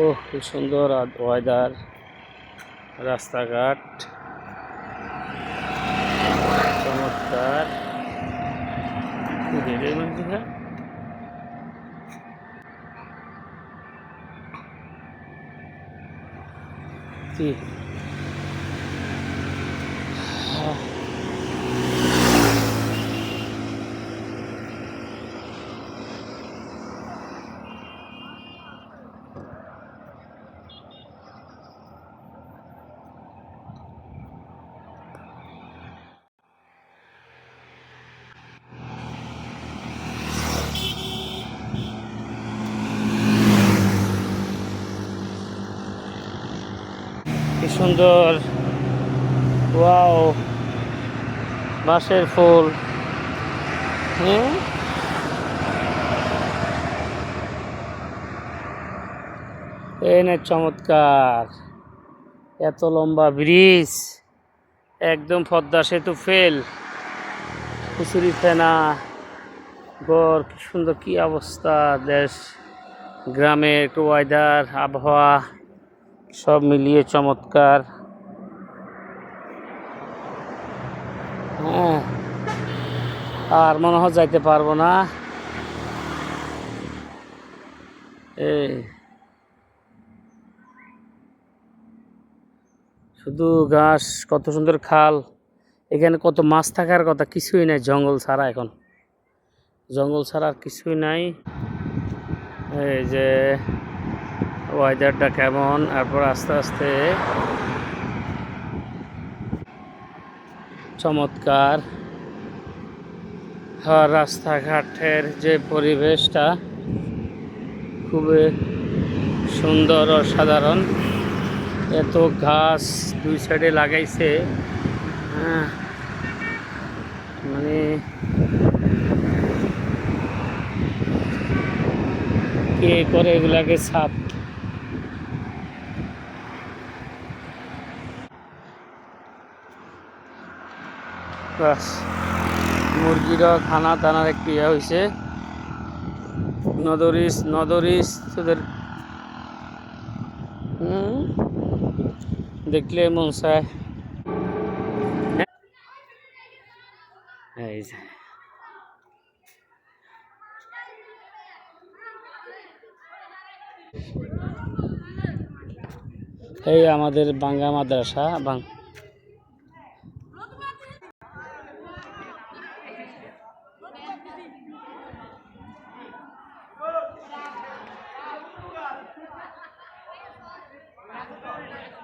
ওহ, কি সুন্দর ওয়েদার, রাস্তাঘাট চমৎকার। কি কি সুন্দর, ওয়াও, বাঁশের ফুল। এনে চমৎকার, এত লম্বা ব্রিজ, একদম পদ্মা সেতু ফেল, কুচুরি ফেনা গড়, কি সুন্দর, কি অবস্থা। দেশ গ্রামের একটু ওয়েদার, আবহাওয়া সব মিলিয়ে চমৎকার। হ্যাঁ, আর মনে হয় যাইতে পারবো না। এই শুধু ঘাস, কত সুন্দর খাল, এখানে কত মাছ থাকার কথা, কিছুই নাই, জঙ্গল ছাড়া। এখন জঙ্গল ছাড়া আর কিছুই নাই। এই যে ওয়েদারটা কেমন, তারপর আস্তে আস্তে চমৎকার। রাস্তাঘাটের যে পরিবেশটা খুবই সুন্দর, অসাধারণ। এত ঘাস দুই সাইডে লাগাইছে, হ্যাঁ, মানে কে করে এগুলাকে সাফ। বাস, মুরগিরা খানা দানার একটু ইয়ে হয়েছে। নদরিস তোদের দেখলে মন চায়। এই যে এই আমাদের বাঙ্গা মাদ্রাসা